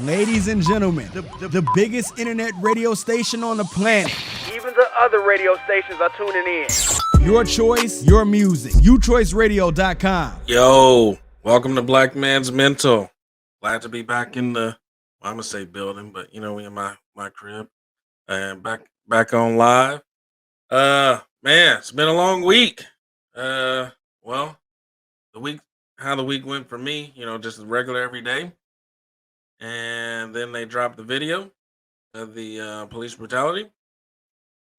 Ladies and gentlemen, the biggest internet radio station on the planet. Even the other radio stations are tuning in. Your choice, your music. UChoiceRadio.com. Yo, welcome to Black Man's Mental. Glad to be back in the, I'm gonna say building, but we in my crib and back on live. Man, it's been a long week. Well, how the week went for me, just regular every day, and then they dropped the video of the police brutality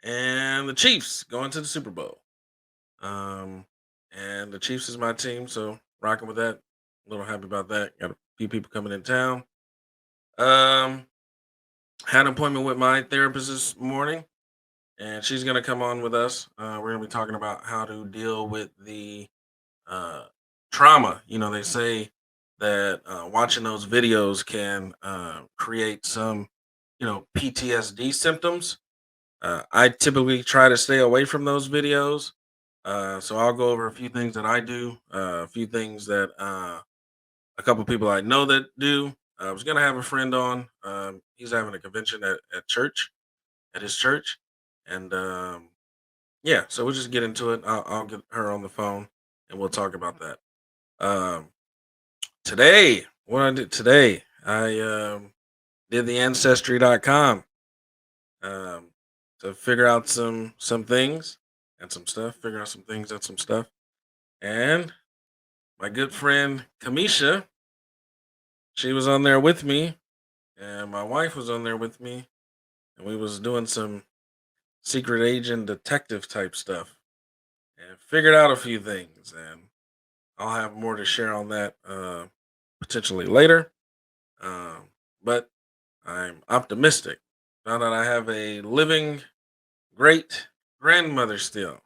and the Chiefs going to the Super Bowl. And the Chiefs is my team, so rocking with that. A little happy about that. Got a few people coming in town. Had an appointment with my therapist this morning, and she's gonna come on with us. We're gonna be talking about how to deal with the trauma. They say that watching those videos can create some, PTSD symptoms. I typically try to stay away from those videos. So I'll go over a few things that I do, a few things that a couple people I know that do. I was gonna have a friend on. He's having a convention at church, at his church, and yeah. So we'll just get into it. I'll get her on the phone, and we'll talk about that. Um, Today, what I did today, I did the ancestry.com to figure out some things and some stuff. Figure out some things and some stuff, and my good friend Kamisha, she was on there with me, and my wife was on there with me, and we was doing some secret agent detective type stuff and figured out a few things, and I'll have more to share on that potentially later. But I'm optimistic now that I have a living great grandmother still,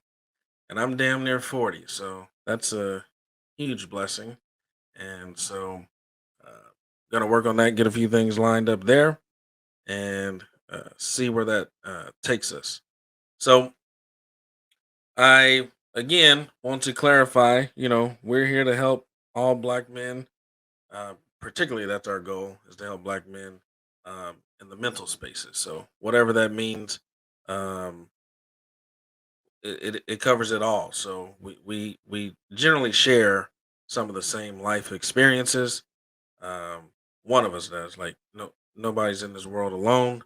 and I'm damn near 40, so that's a huge blessing. And so gonna work on that, get a few things lined up there, and see where that takes us. So I again want to clarify, we're here to help all black men. Particularly, that's our goal, is to help black men in the mental spaces. So whatever that means, um, it covers it all. So we generally share some of the same life experiences. Um, One of us does. Like nobody's in this world alone.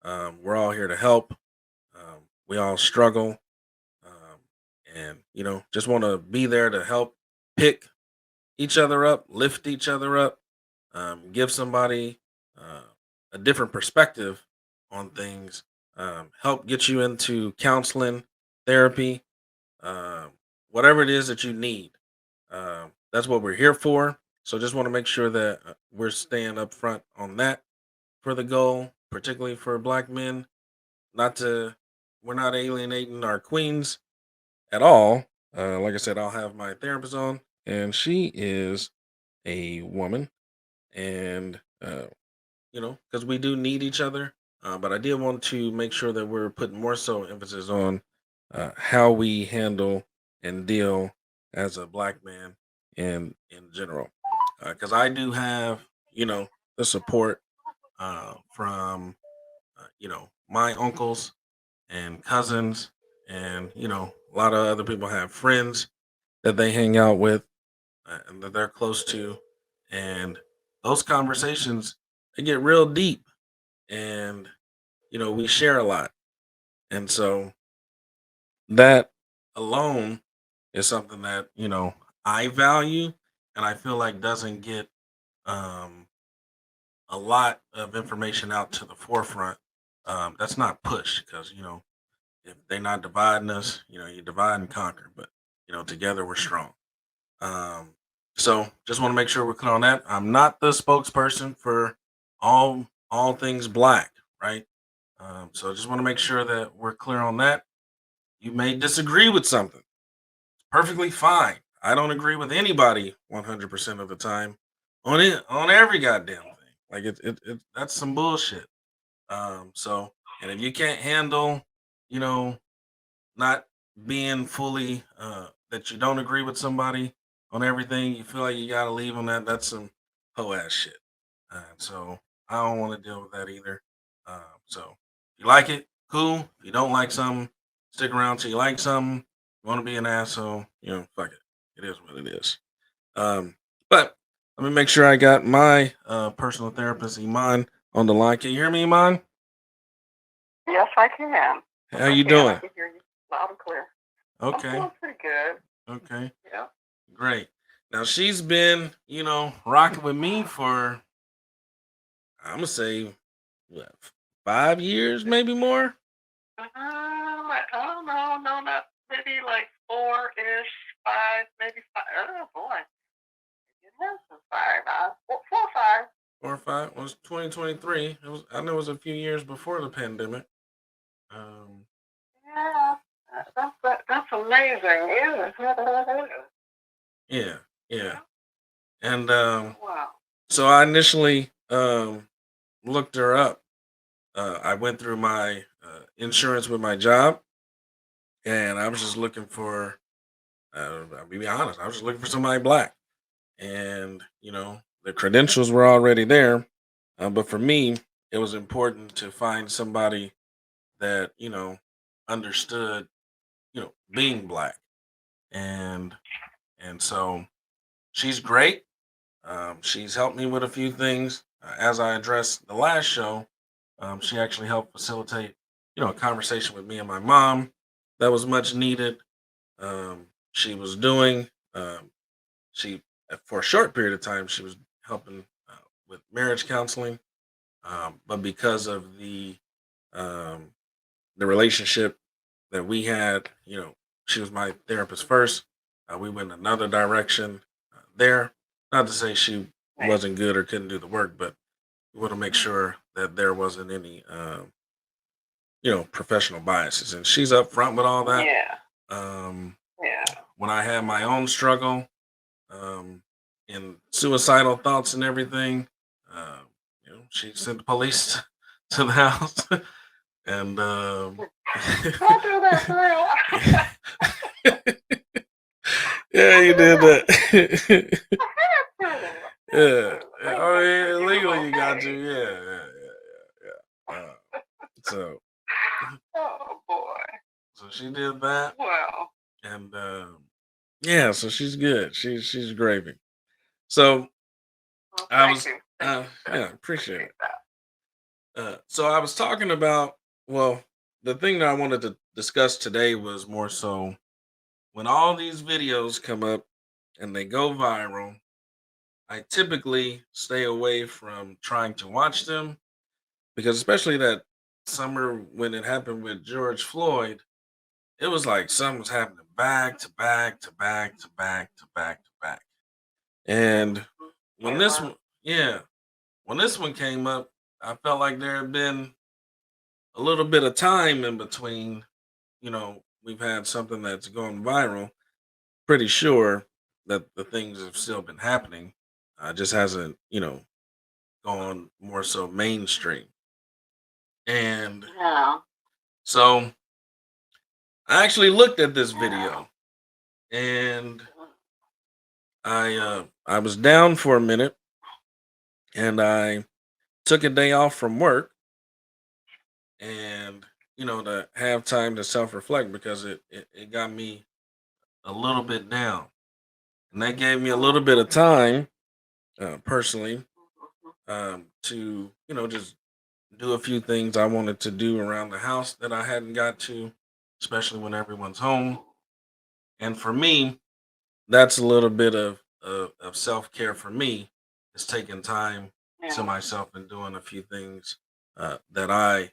We're all here to help. We all struggle, and just want to be there to help pick each other up, lift each other up, give somebody uh, a different perspective on things, help get you into counseling, therapy, um, whatever it is that you need. That's what we're here for. So just want to make sure that we're staying up front on that for the goal, particularly for black men. Not to, we're not alienating our queens at all. Like I said, I'll have my therapist on, and she is a woman, and because we do need each other. But I did want to make sure that we're putting more so emphasis on how we handle and deal as a black man in general, because I do have the support from my uncles and cousins, and a lot of other people have friends that they hang out with and that they're close to, and those conversations, they get real deep, and we share a lot, and so that alone is something that I value, and I feel like doesn't get um, a lot of information out to the forefront. That's not pushed because if they're not dividing us, you divide and conquer, but together we're strong. Um, so just want to make sure we're clear on that. I'm not the spokesperson for all things black, right? So I just want to make sure that we're clear on that. You may disagree with something. Perfectly fine. I don't agree with anybody 100% of the time on it, on every goddamn thing. Like that's some bullshit. So, and if you can't handle, you know, not being fully that you don't agree with somebody on everything, you feel like you gotta leave on that. That's some hoe ass shit. So I don't want to deal with that either. So if you like it, cool. If you don't like something, stick around till you like something. You want to be an asshole, fuck it. It is what it is. Um, but let me make sure I got my personal therapist, Iman, on the line. Can you hear me, Iman? Yes, I can. How you doing? I can hear you loud and clear. I'm Okay. doing pretty good. Okay. Yeah. Great. Now she's been, rocking with me for I'm gonna say what, 5 years, maybe more. I don't know, no, not maybe like 4-ish, 5, maybe 5. Oh boy, it has been 5. 4 or 5. 4 or 5 was 2023. I know it was a few years before the pandemic. Yeah, that's amazing. Yeah, yeah. And Wow. so I initially looked her up. I went through my insurance with my job, and I was just looking for. I'll be honest. I was just looking for somebody black, and the credentials were already there. But for me, it was important to find somebody that understood being black, and so she's great. She's helped me with a few things. As I addressed the last show, she actually helped facilitate, a conversation with me and my mom that was much needed. She was doing, she for a short period of time, she was helping with marriage counseling, but because of um, the relationship that we had, she was my therapist first. We went another direction there. Not to say she Right. wasn't good or couldn't do the work, but we want to make sure that there wasn't any, professional biases. And she's upfront with all that. Yeah. Um, Yeah. when I had my own struggle um, and suicidal thoughts and everything, uh, she sent the police to the house. And Don't do that for real. yeah, you did that. Yeah. Legally, Oh, yeah. you were Legally, you got to. okay. Yeah. So, Oh boy. so she did that, Well, and yeah, so she's good. She's gravy. So I thank was, you. Thank you, sir. yeah, appreciate it. Appreciate that. So I was talking about, well, the thing that I wanted to discuss today was more so when all these videos come up and they go viral. I typically stay away from trying to watch them because, especially that summer when it happened with George Floyd, it was like something was happening back to back to back to back to back to back. And when Yeah, this well, one, yeah, when this one came up, I felt like there had been a little bit of time in between. We've had something that's gone viral. Pretty sure that the things have still been happening. Just hasn't, gone more so mainstream. And yeah. so I actually looked at this video, and I was down for a minute, and I took a day off from work, and to have time to self reflect because it got me a little bit down, and that gave me a little bit of time personally to just do a few things I wanted to do around the house that I hadn't got to, especially when everyone's home. And for me, that's a little bit of self care for me. Is taking time to Yeah. myself and doing a few things that I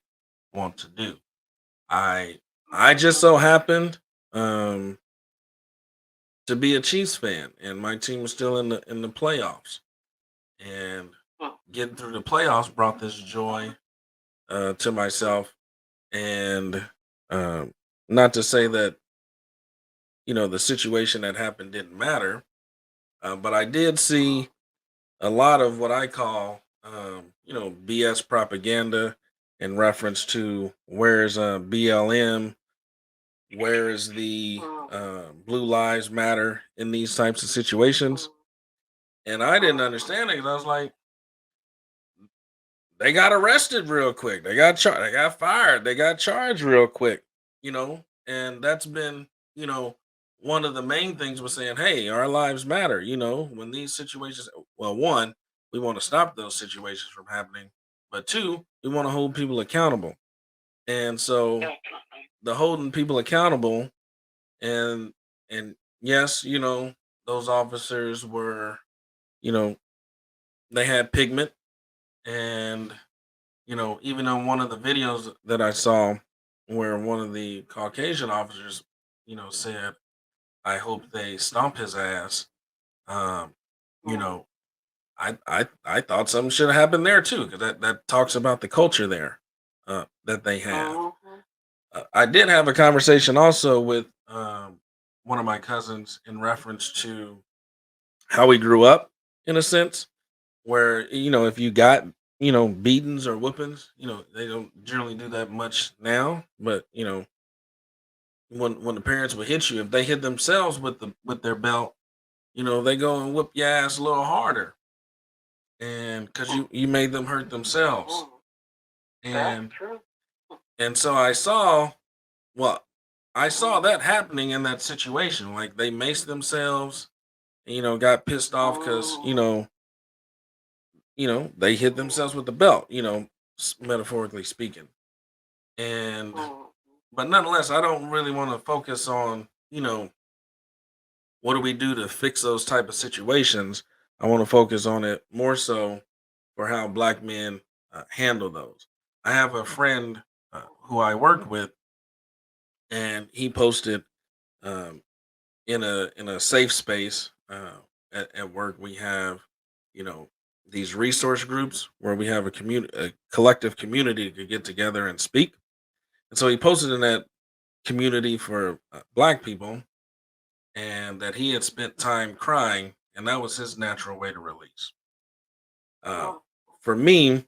want to do. I just so happened um, to be a Chiefs fan, and my team was still in the playoffs. And getting through the playoffs brought this joy to myself. And um, not to say that the situation that happened didn't matter, but I did see a lot of what I call, BS propaganda in reference to where's BLM, where is the Mm, Blue Lives Matter in these types of situations. mm, And I didn't understand it because I was like, they got arrested real quick. They got fired. They got charged real quick. And that's been you know one of the main things was saying, hey, our lives matter. When these situations, well, one, we want to stop those situations from happening, but two, we want to hold people accountable. And so Definitely. the holding people accountable, and and yes, those officers were, you know, they had pigment, and even on one of the videos that I saw, where one of the Caucasian officers, said, "I hope they stomp his ass." Um, you Mm-hmm. know, I thought something should have happened there too, because that talks about the culture there that they have. Mm-hmm. I did have a conversation also with one of my cousins in reference to how we grew up, in a sense, where if you got beatings or whoopings, they don't generally do that much now, but when the parents would hit you, if they hit themselves with their belt, they go and whip your ass a little harder, and because you made them hurt themselves. Mm-hmm. That's and true. and so well I saw that happening in that situation. Like, they maced themselves, and, got pissed off because Mm-hmm. they hit themselves with the belt, metaphorically speaking. And Mm-hmm. but nonetheless, I don't really want to focus on what do we do to fix those type of situations. I want to focus on it more so for how black men handle those. I have a friend who I work with, and he posted um, in a safe space at work. We have you know these resource groups where we have a collective community to get together and speak. And so he posted in that community for black people, and that he had spent time crying, and that was his natural way to release. Uh, for me,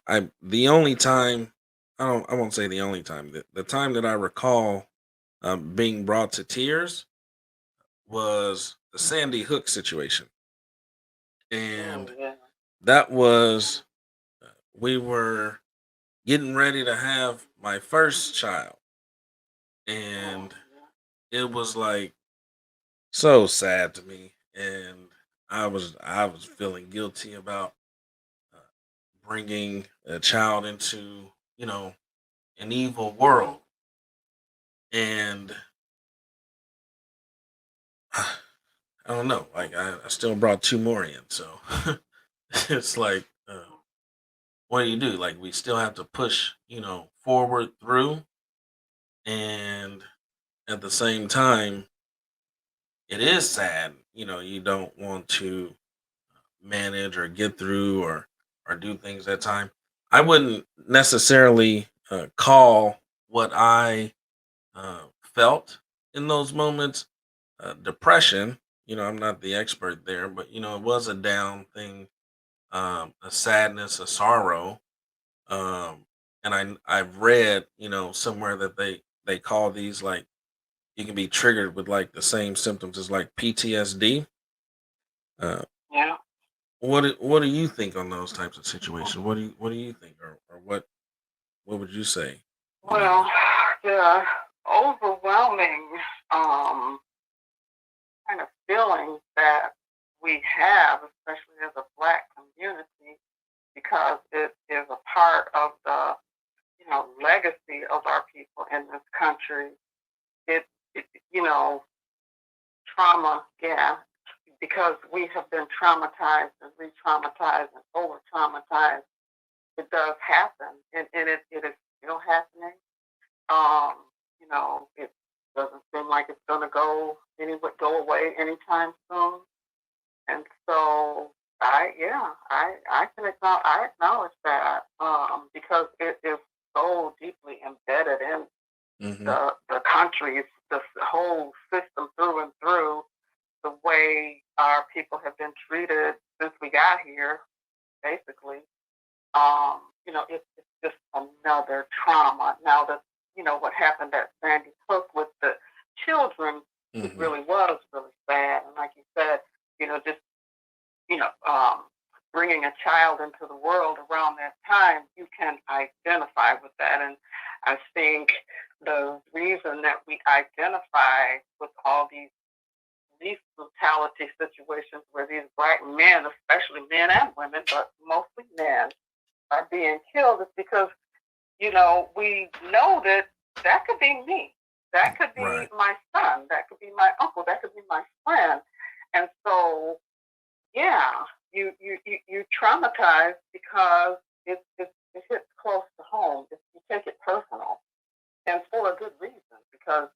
I the only time, I won't say the only time, the time that I recall being brought to tears was the Sandy Hook situation, and Mm-hmm. Yeah. that was we were getting ready to have my first child, and Mm-hmm. it was like so sad to me, and I was feeling guilty about uh, bringing a child into you know an evil Mm-hmm. world. And I don't know, like, I still brought two more in, so it's like, what do you do? Like, we still have to push forward through, and at the same time, it is sad. You don't want to manage or get through, or do things that time. I wouldn't necessarily call what I felt in those moments depression. I'm not the expert there, but it was a down thing, a sadness, a sorrow. And I've read somewhere that they call these, like, you can be triggered with like the same symptoms as like PTSD. Uh, Yeah. what do you think on those types of situations? What do you think, or what would you say? You know, Well, the overwhelming um, kind of feeling that we have, especially as a Black community, because it is a part of the legacy of our people in this country. It trauma, yeah, because we have been traumatized and re-traumatized and over-traumatized. It does happen, and it is still happening. It doesn't seem like it's going to go away anytime soon. And so I can acknowledge that because it is so deeply embedded in hmm the country's the whole system through and through. The way our people have been treated since we got here, basically. It's just another trauma. Now that what happened at Sandy Hook with the children, it hmm really was really sad. And like you said, just you know, um, bringing a child into the world around that time, you can identify with that. And I think the reason that we identify with all these brutality situations where these black men, especially men and women, but mostly men, are being killed is because, we know that that could be me. That could be Right. my son. That could be my uncle. That could be my friend. And so, yeah, you traumatize because it hits close to home. You take it personal, and for a good reason, because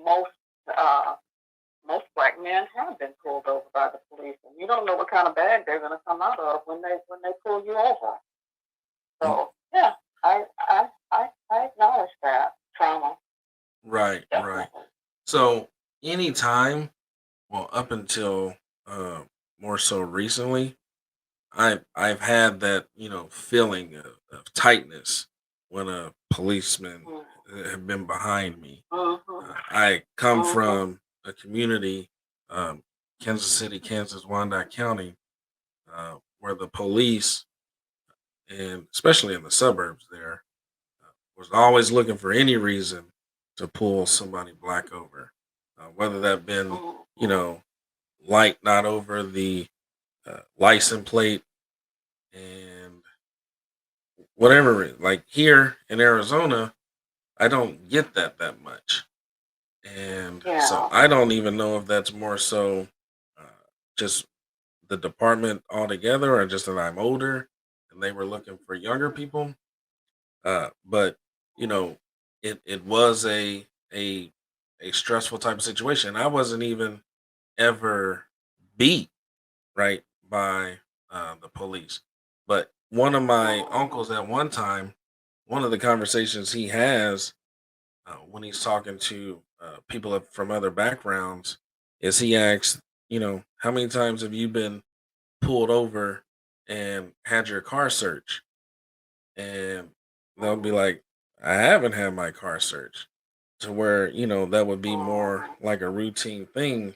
most uh, most black men have been pulled over by the police, and you don't know what kind of bag they're going to come out of when they pull you over. Mm, So yeah, I acknowledge that trauma, right, right. definitely. So anytime, well, up until uh more so recently, I've had that, feeling of tightness when a policeman have been behind me. Mm-hmm. I come Mm-hmm. from a community, um, Kansas City, Kansas, Wyandotte County, where the police, and especially in the suburbs there, was always looking for any reason to pull somebody black over, whether that been, you Mm-hmm. know, light not over the license plate and whatever. Like here in Arizona, I don't get that much, and so Yeah. I don't even know if that's more so uh, just the department altogether, or just that I'm older and they were looking for younger people. But you know, it was a a stressful type of situation. I wasn't even ever beat right by the police, but one of my uncles at one time, one of the conversations he has when he's talking to people from other backgrounds is he asks, how many times have you been pulled over and had your car searched? And they'll be like, I haven't had my car searched. To where, that would be more like a routine thing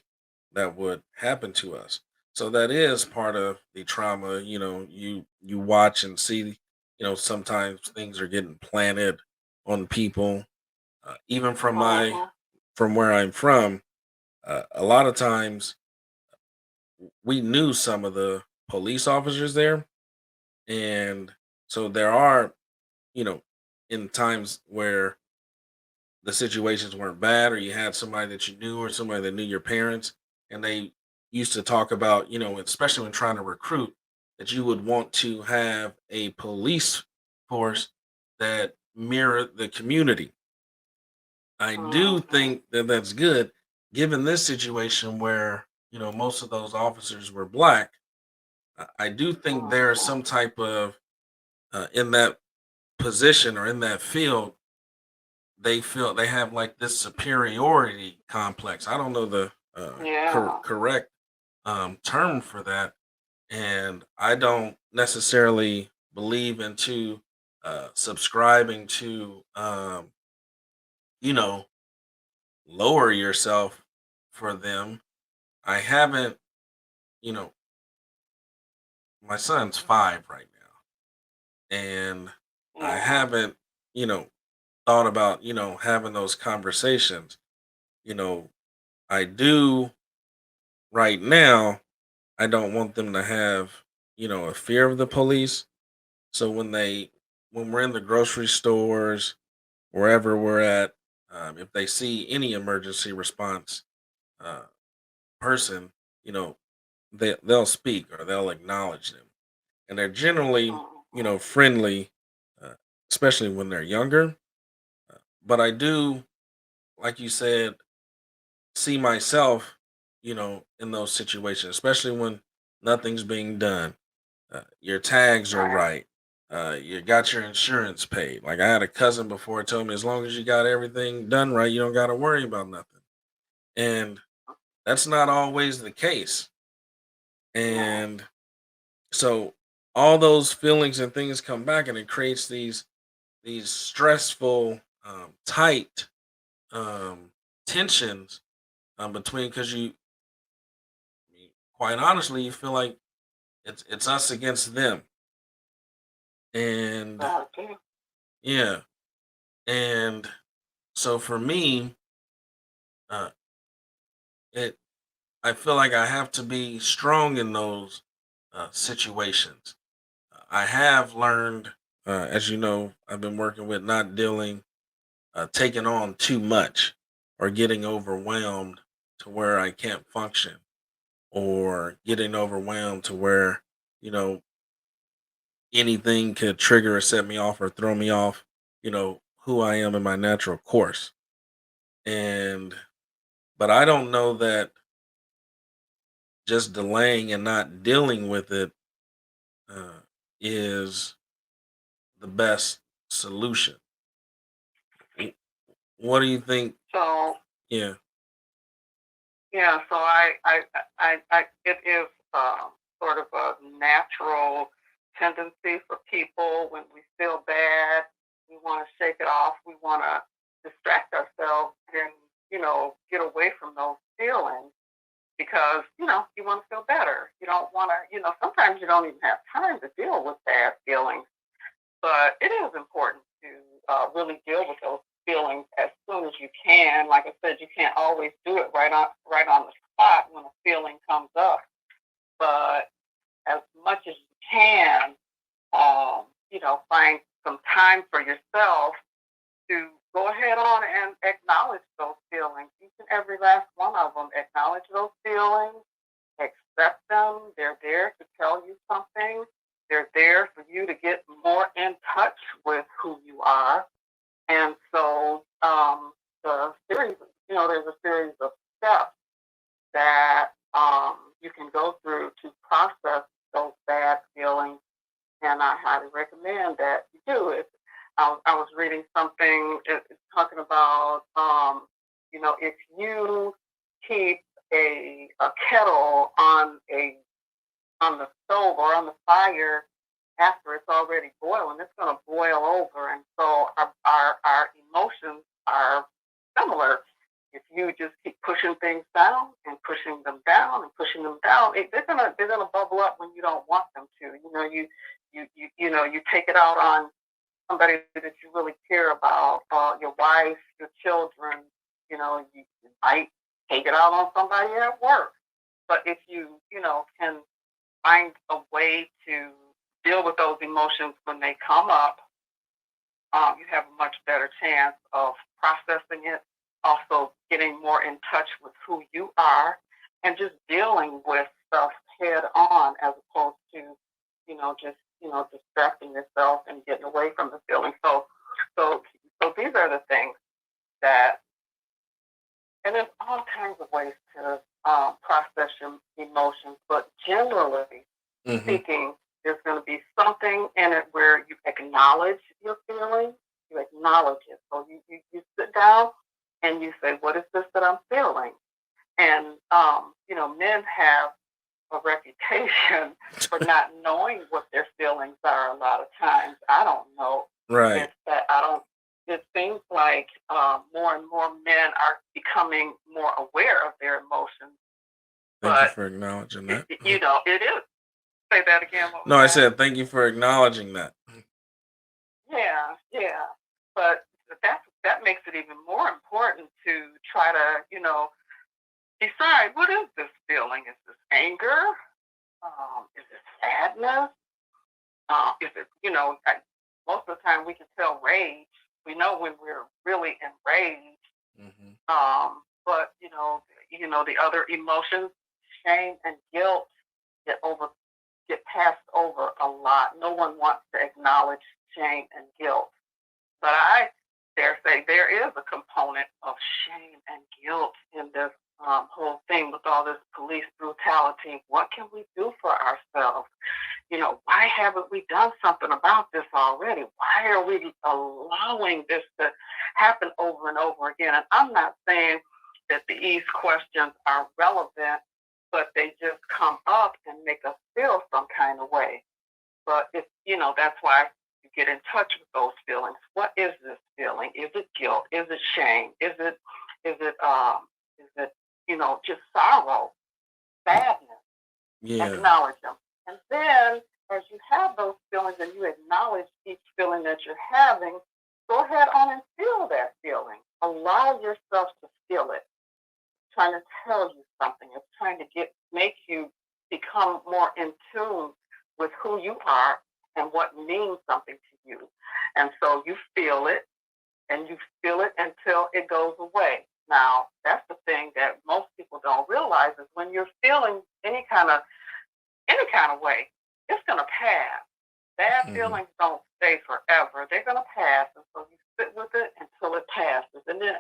that would happen to us. So that is part of the trauma, you watch and see, sometimes things are getting planted on people. Even from where I'm from, a lot of times we knew some of the police officers there, and so there are, you know, in times where the situations weren't bad, or you had somebody that you knew, or somebody that knew your parents, and they used to talk about, especially when trying to recruit, that you would want to have a police force that mirror the community. I do Mm-hmm. think that that's good, given this situation where, most of those officers were black. I do think there's Mm-hmm. some type of in that position or in that field, they feel they have like this superiority complex. I don't know the Yeah. correct term for that, and I don't necessarily believe into subscribing to you know lower yourself for them. I haven't, you know, my son's 5 right now, and I Yeah. haven't, you know, thought about, having those conversations. You know, I do right now. I don't want them to have, a fear of the police. So when we're in the grocery stores, wherever we're at, if they see any emergency response uh, person, you know, they'll speak or they'll acknowledge them, and they're generally, Mm-hmm. friendly, uh, especially when they're younger. But I do, like you said, see myself, in those situations, especially when nothing's being done. Your tags are Right. right. You got your insurance paid. Like I had a cousin before told me, as long as you got everything done right, you don't got to worry about nothing. And that's not always the case. No. And so all those feelings and things come back, and it creates these stressful, tight tensions between, because quite honestly, you feel like it's us against them. And Okay. yeah, and so for me, uh, it I feel like I have to be strong in those situations. I have learned, as you know, I've been working with not taking on too much or getting overwhelmed to where I can't function, or getting overwhelmed to where, you know, anything could trigger or set me off or throw me off, who I am in my natural course. And, but I don't know that just delaying and not dealing with it uh, is the best solution. W- What do you think? So Yeah. yeah, so it is sort of a natural tendency for people when we feel bad, we want to shake it off, we want to distract ourselves and get away from those feelings because you want to feel better. You don't want to, sometimes you don't even have time to deal with bad feelings. But it is important to really deal with those feelings as soon as you can. Like I said, you can't always do it right on the spot when a feeling comes up. But as much as you can, find some time for yourself to go ahead on and acknowledge those feelings. Each and every last one of them. Acknowledge those feelings, accept them. They're there to tell you something. They're there for you to get more in touch with who you are. And so the series, there's a series of steps that you can go through to process those bad feelings. And I highly recommend that you do it. I was reading something it's talking about, if you keep a kettle on the stove or on the fire after it's already boiling, it's going to boil over. And so our emotions are similar. If you just keep pushing things down and pushing them down and pushing them down, they're gonna bubble up when you don't want them to. You take it out on somebody that you really care about, your wife, your children. You might take it out on somebody at work. But if you can find a way to deal with those emotions when they come up, you have a much better chance of processing it, also getting more in touch with who you are, and just dealing with stuff head on as opposed to, distracting yourself and getting away from the feeling. So, so these are the things that, and there's all kinds of ways to process your emotions, but generally Hmm. speaking, there's going to be something in it where you acknowledge your feelings, you acknowledge it. So you sit down and you say, what is this that I'm feeling? And, men have a reputation for not knowing what their feelings are a lot of times. I don't know. Right. It's that I don't, it seems like more and more men are becoming more aware of their emotions. Thank you But, for acknowledging that. it is. Say that again. What was No, I that? said thank you for acknowledging that. Yeah, yeah. But that makes it even more important to try to, decide what is this feeling? Is this anger? Is it sadness? Is it, most of the time we can tell rage. We know when we're really enraged. Hmm. But the other emotions, shame and guilt, get over get passed over a lot. No one wants to acknowledge shame and guilt. But I dare say there is a component of shame and guilt in this whole thing with all this police brutality. What can we do for ourselves? Why haven't we done something about this already? Why are we allowing this to happen over and over again? And I'm not saying that these questions are relevant, but they just come up and make us feel some kind of way. But that's why you get in touch with those feelings. What is this feeling? Is it guilt? Is it shame? Is it just sorrow, sadness? Yeah. Acknowledge them. And then as you have those feelings and you acknowledge each feeling that you're having, go ahead on and feel that feeling. Allow yourself to feel it. It's trying to tell you something. It's trying to make you become more in tune with who you are and what means something to you. And so you feel it, and you feel it until it goes away. Now, that's the thing that most people don't realize is when you're feeling any kind of way, it's going to pass. Bad Mhm. feelings don't stay forever. They're going to pass. And so you sit with it until it passes. And then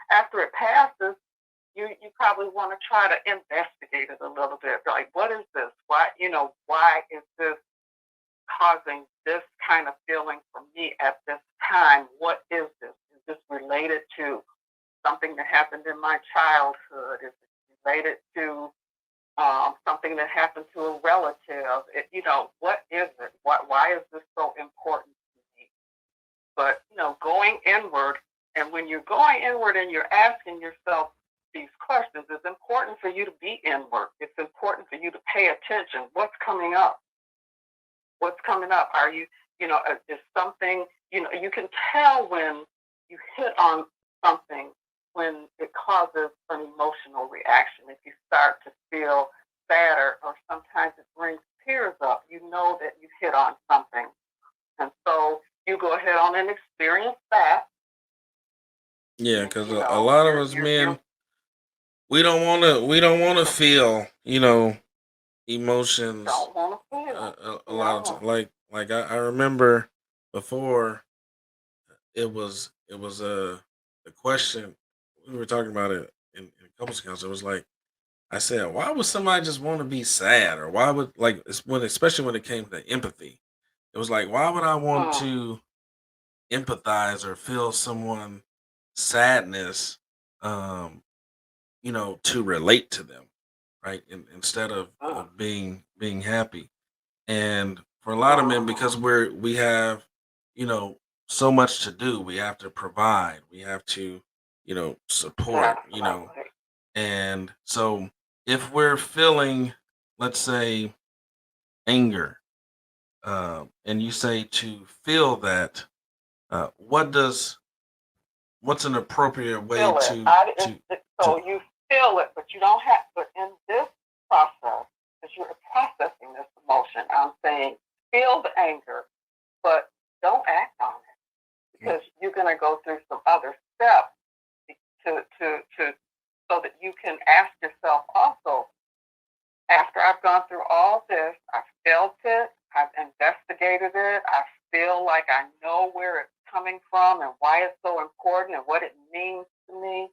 after it passes, you probably want to try to investigate it a little bit. Like, what is this? Why is this causing this kind of feeling for me at this time? What is this? Is this related to something that happened in my childhood? Is it related to something that happened to a relative? What is it? Why is this so important to me? But, going inward, and when you're going inward and you're asking yourself these questions, it's important for you to be inward. It's important for you to pay attention. What's coming up? What's coming up? Are you, is something, you can tell when you hit on something when it causes an emotional reaction. If you start to feel sadder or sometimes it brings tears up, you know that you hit on something. And so you go ahead on and experience that. Yeah, because You a know, lot of you're, us you're, you're, men, we don't want to feel, emotions. don't want to feel. A lot of No. time, like I remember before it was a question we were talking about it in couples counsel. It was like I said, why would somebody just want to be sad, or why would like especially when it came to empathy, it was like why would I want Mm. to empathize or feel someone sadness, um, to relate to them, right? Instead Mm. of being happy. And for a lot of men, Mm. because we have, you know, so much to do, we have to provide, we have to, support, Definitely. and so if we're feeling, let's say, anger, and you say to feel that, uh, what does what's an appropriate way Feel it. to So you feel it, but you don't have. But in this process, as you're processing this emotion, I'm saying feel the anger, but don't act on it because you're going to go through some other steps to so that you can ask yourself also. After I've gone through all this, I've felt it, I've investigated it, I feel like I know where it's coming from and why it's so important and what it means to me.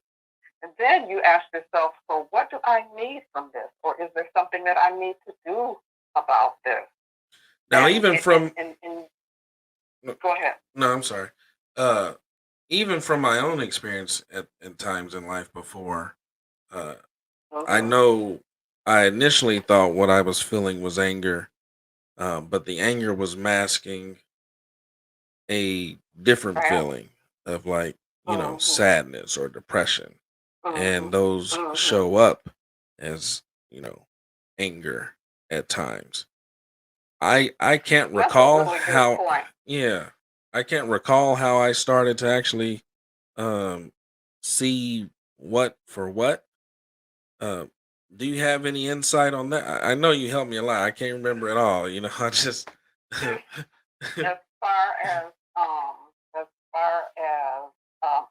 And then you ask yourself, so what do I need from this? Or is there something that I need to do about this? now And, even from and no, go ahead. no, I'm sorry. Uh, even from my own experience at times in life before, uh, I Mm-hmm. know I initially thought what I was feeling was anger, but the anger was masking a different Right? feeling of, like, Mm-hmm. sadness or depression, Mm-hmm. and those Mm-hmm. show up as, anger at times. I can't That's a recall really good how. point. Yeah, I can't recall how I started to actually um see what for what. Um, do you have any insight on that? I know you helped me a lot. I can't remember at all. I just As far as as far as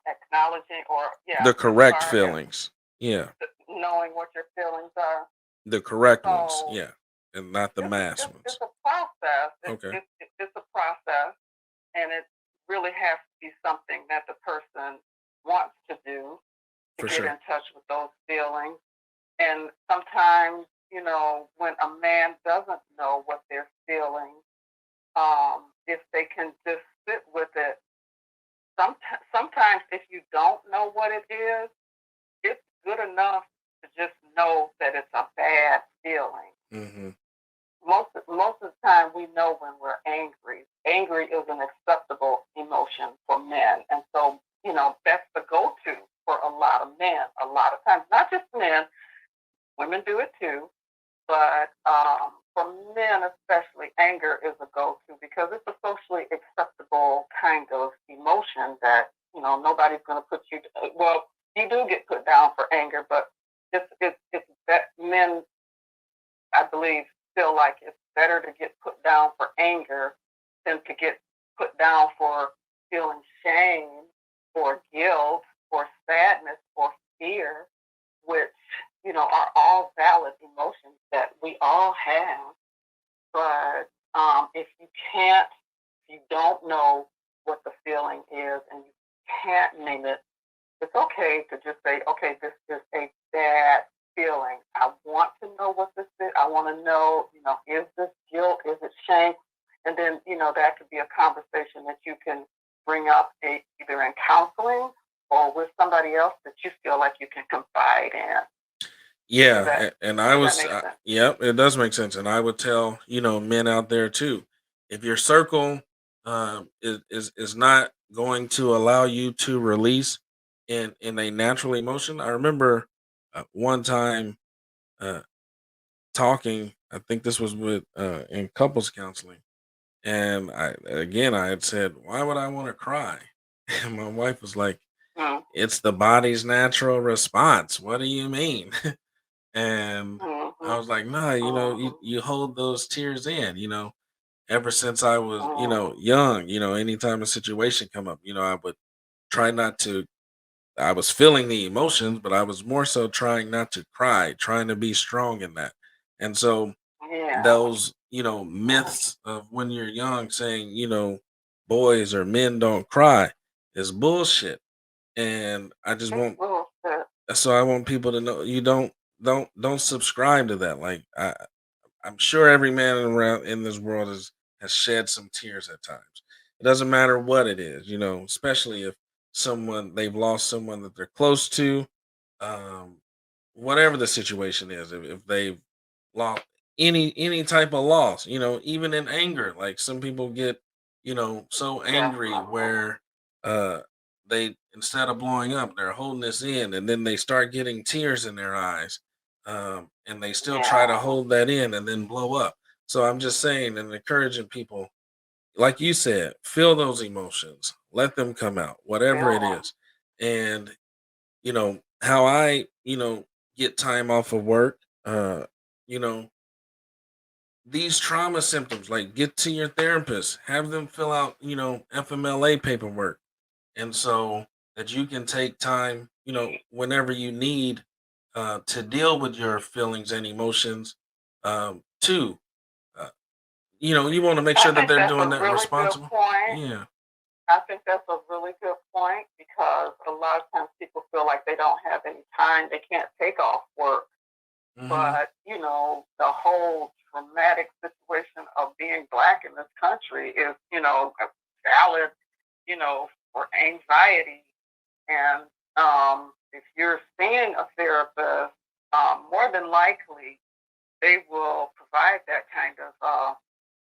acknowledging or yeah, the as correct far as feelings. Yeah, knowing what your feelings are. the correct ones. So Yeah, and not the mass it's ones. a process. Okay, It's a process, and it really has to be something that the person wants to do to for get sure. in touch with those feelings. And sometimes, when a man doesn't know what they're feeling, if they can just sit with it. Sometimes if you don't know what it is, it's good enough to just know that it's a bad feeling. Hmm. Most of the time, we know when we're angry. Angry is an acceptable emotion for men, and so that's the go-to for a lot of men. A lot of times, not just men, women do it too, but for men anger tend to get put down for feeling shame or guilt or sadness or fear, which, are all valid emotions that we all have. But if you don't know what the feeling is and you can't name it, it's okay to just say, okay, this is a bad feeling. I want to know what this is. I want to know, is this guilt? Is it shame? And then, that could be a conversation that you can bring up either in counseling or with somebody else that you feel like you can confide in. Yeah, and I Does that was, make sense? yep, it does make sense. And I would tell, men out there too, if your circle is not going to allow you to release in a natural emotion. I remember one time uh, talking. I think this was with in couples counseling, and I had said, "Why would I want to cry?" And my wife was like, Mm-hmm. "It's the body's natural response. What do you mean?" And I Mm-hmm. was like, nah, you hold those tears in, ever since I was, Mm-hmm. young, anytime a situation come up, I would try not to, I was feeling the emotions, but I was more so trying not to cry, trying to be strong in that. And so Yeah. those, myths of when you're young saying, boys or men don't cry is bullshit. And I just It's want bullshit. so I want people to know you don't subscribe to that. Like I'm sure every man around in this world has shed some tears at times. It doesn't matter what it is, especially if they've lost someone that they're close to, um, whatever the situation is. If they've lost any type of loss, even in anger, like some people get, so angry Definitely. where uh they instead of blowing up, they're holding this in, and then they start getting tears in their eyes, and they still try to Yeah. hold that in and then blow up. So I'm just saying and encouraging people, like you said, feel those emotions, let them come out, whatever it Feel is. And how I get time off of work, you know these trauma symptoms, like, get to your therapist, have them fill out FMLA paperwork, and so that you can take time, whenever you need, to deal with your feelings and emotions, too. uh, you want to make I sure that think they're that's doing a that really good responsible. point. Yeah. I think that's a really good point because a lot of times people feel like they don't have any time. They can't take off work. Hmm. But, the whole traumatic situation of being black in this country is, valid, for anxiety. And if you're seeing a therapist, more than likely they will provide that kind of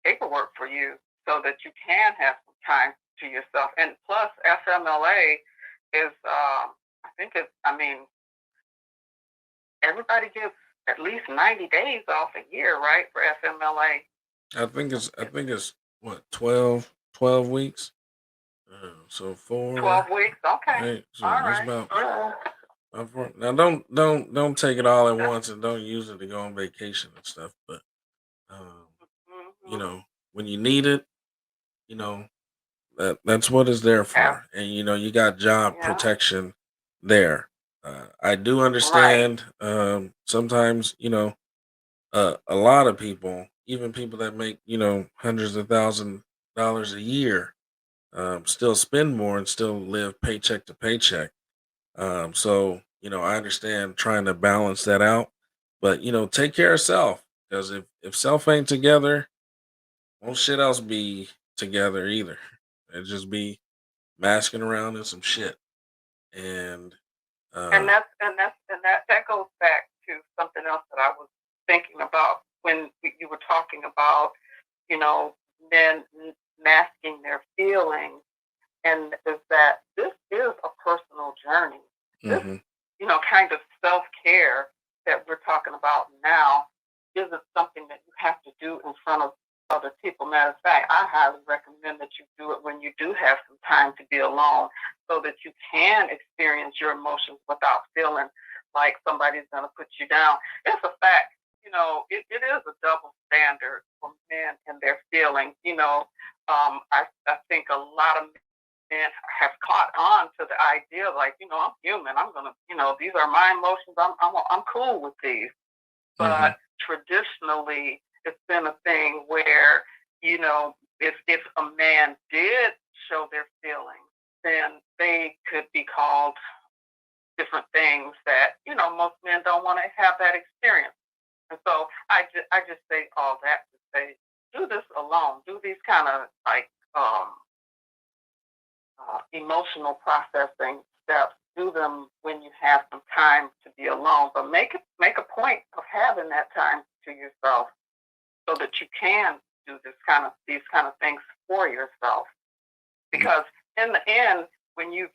paperwork for you so that you can have some time to yourself. And plus, FMLA is, I mean, everybody gets at least 90 days off a year, right, for FMLA. I It's think it's what, 12 weeks. So 4, 12 weeks. Okay. right? So All that's right. about Yeah. now. Don't take it all at once and don't use it to go on vacation and stuff. But um, you Mm-hmm. know, when you need it, you know that's what it's there for. And you got job Yeah. protection there. I do Right. understand. Sometimes a lot of people, even people that make hundreds of $1,000s a year, still spend more and still live paycheck to paycheck. So I understand trying to balance that out, but take care of self, because if self ain't together, won't shit else be together either. It just be masking around in some shit. And And uh, that goes back to something else that I was thinking about when you were talking about, you know, men masking their feelings, and is that this is a personal journey. This, hmm kind of self care that we're talking about now isn't something that you have to do in front of other people. Matter of fact, I highly recommend that you do it when you do have some time to be alone so that you can experience your emotions without feeling like somebody's going to put you down. It's a fact. It is a double standard for men and their feelings. I think a lot of men have caught on to the idea, like, I'm human. I'm gonna, these are my emotions. I'm cool with these. Hmm. But traditionally, it's been a thing where, if a man did show their feelings, then they could be called different things that, most men don't want to have that experience. And so I just say all that to say, do this alone. Do these kind of like emotional processing steps. Do them when you have some time to be alone, but make a point of having that time to yourself so that you can do these kind of things for yourself. Because in the end, when you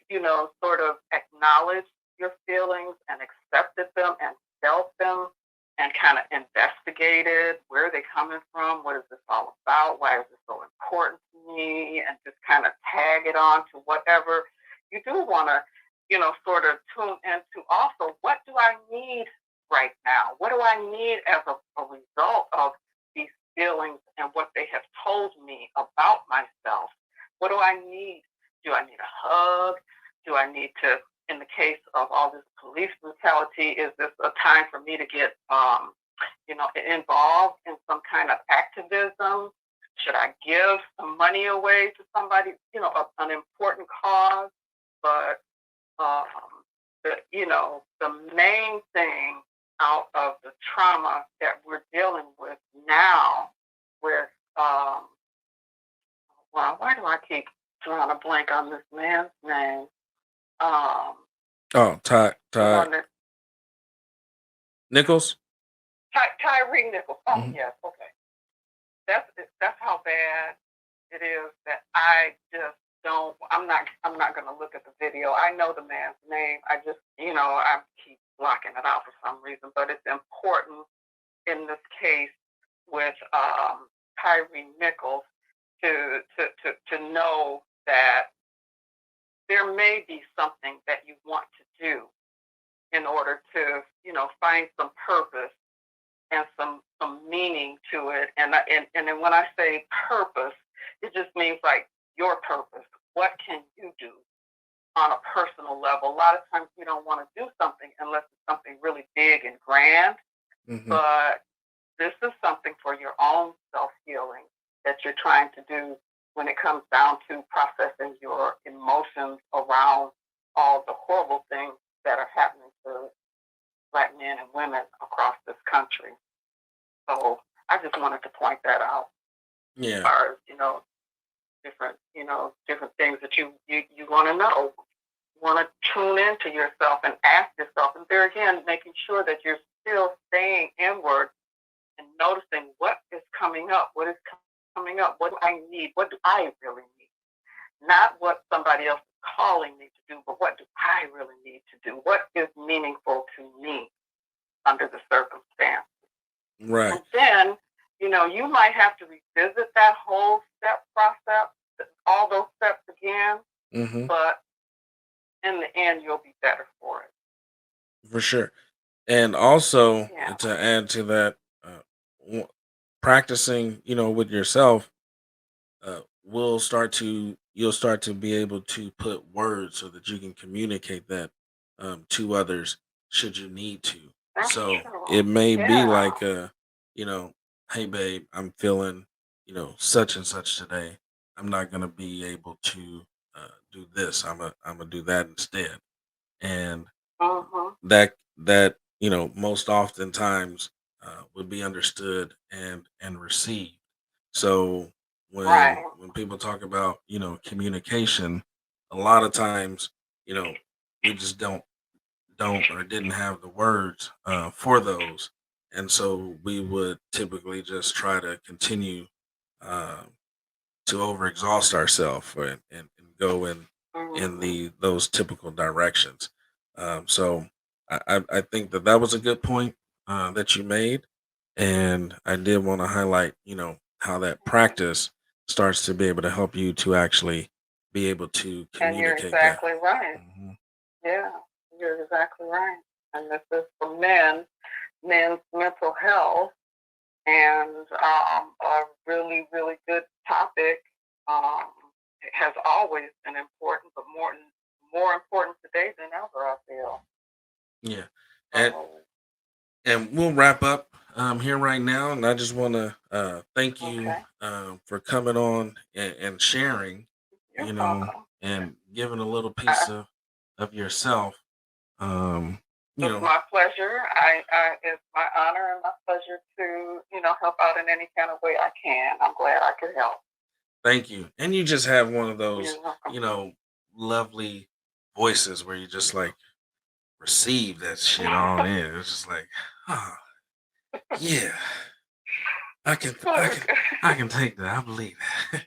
sort of acknowledge your feelings and accepted them and felt them and kind of investigated where they're coming from, what is this all about, why is this so important to me, and just kind of tag it on to whatever you do want to, sort of tune into also, what do I need right now? What do I need as a result of these feelings and what they have told me about myself? What do I need? Do I need a hug? Do I need to, in the case of all this police brutality, is this a time for me to get, involved in some kind of activism? Should I give some money away to somebody, an important cause? But um, the main thing out of the trauma that we're dealing with now, with wow, why do I keep drawing a blank on this man's name? Um, Oh, the one that Nichols. Tyree Nichols. Oh Hmm. yes, okay. That's how bad it is that I just don't. I'm not going to look at the video. I know the man's name. I just I keep blocking it out for some reason. But it's important in this case with Tyree Nichols to know that there may be something that you want to do in order to, find some purpose and some meaning to it. And then when I say purpose, it just means like your purpose. What can you do on a personal level? A lot of times we don't want to do something unless it's something really big and grand. Hmm. But this is something for your own self healing that you're trying to do when it comes down to processing your emotions around all the horrible things that are happening to Black men and women across this country. So I just wanted to point that out as Yeah. far as, different things that you want to know. You want to tune into yourself and ask yourself. And there again, making sure that you're still staying inward and noticing what is coming up. What is coming up? What do I need? What do I really need? Not what somebody else is calling me to do, but what do I really need to do? What is meaningful to me under the circumstance? Right. And then, you might have to revisit that whole step process, all those steps again, Hmm. but in the end, you'll be better for it. For sure. And also Yeah. to add to that, w- practicing, with yourself, you'll start to be able to put words so that you can communicate that to others should you need to. That's So true. it may be Yeah. like you know, hey babe, I'm feeling, such and such today. I'm not gonna be able to do this. I'm gonna do that instead. And Mm-hmm. that most oftentimes would be understood and received. So Right. when people talk about communication, a lot of times we just don't or didn't have the words for those, and so we would typically just try to continue uh, to overexhaust ourselves and go in Mm-hmm. those typical directions. So I think that was a good point that you made, and I did want to highlight how that practice starts to be able to help you to actually be able to And you're communicate that. exactly right. Mhm. Yeah, you're exactly right. And this is for men's mental health. and a really, really good topic. It has always been important, but more important today than ever, I feel. Yeah. And and we'll wrap up here right now. And I just want to thank you for coming on and sharing, You're welcome. and giving a little piece of yourself. It's my pleasure. It's my honor and my pleasure to, help out in any kind of way I can. I'm glad I could help. Thank you. And you just have one of those, You're welcome. lovely voices where you just like receive that shit all in. It's just like, oh, yeah, I can take that. I believe that.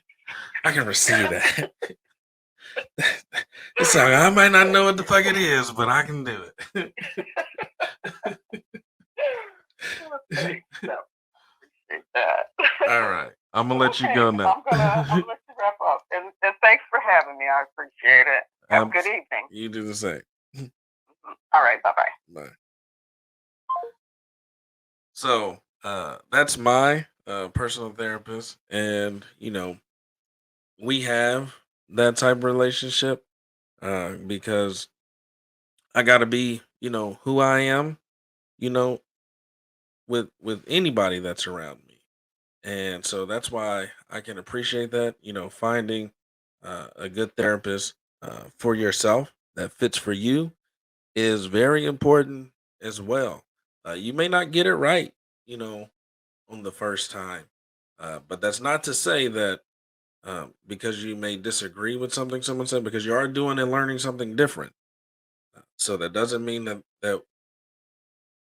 I can receive that. It's like, I might not know what the fuck it is, but I can do it. Appreciate that. All right. I'm gonna let you go now. I'm gonna let you wrap up. And thanks for having me. I appreciate it. Have a good evening. You do the same. All right. Bye-bye. Bye. So that's my personal therapist, and we have that type of relationship because I gotta be, who I am, with anybody that's around me. And so that's why I can appreciate that, finding a good therapist for yourself that fits for you is very important as well. You may not get it right, on the first time, but that's not to say that because you may disagree with something someone said, because you are doing and learning something different. So that doesn't mean that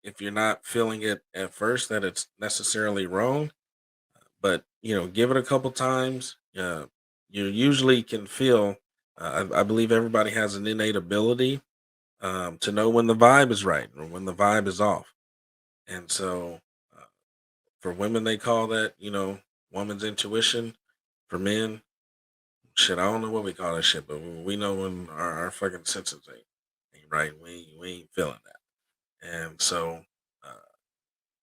if you're not feeling it at first, that it's necessarily wrong. But give it a couple times. You usually can feel. I believe everybody has an innate ability to know when the vibe is right or when the vibe is off. And so, for women, they call that woman's intuition. For men, shit, I don't know what we call that shit, but we know when our fucking senses ain't right. We ain't feeling that. And so,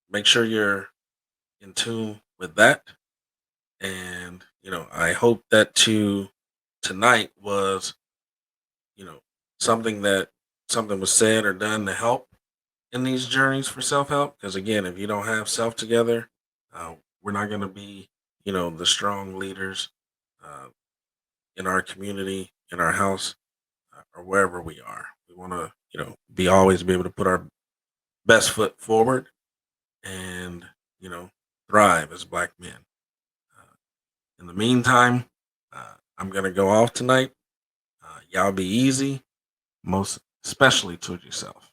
make sure you're in tune with that. And I hope that tonight was something was said or done to help in these journeys for self-help. Because again, if you don't have self together, we're not going to be the strong leaders in our community, in our house, or wherever we are. We want to be always be able to put our best foot forward and thrive as Black men. In the meantime, I'm going to go off tonight. Y'all be easy, most especially toward yourself.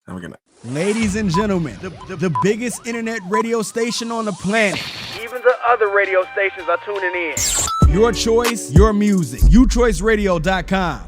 Have a good night. Ladies and gentlemen, the biggest internet radio station on the planet. Even the other radio stations are tuning in. Your choice, your music. UChoiceRadio.com.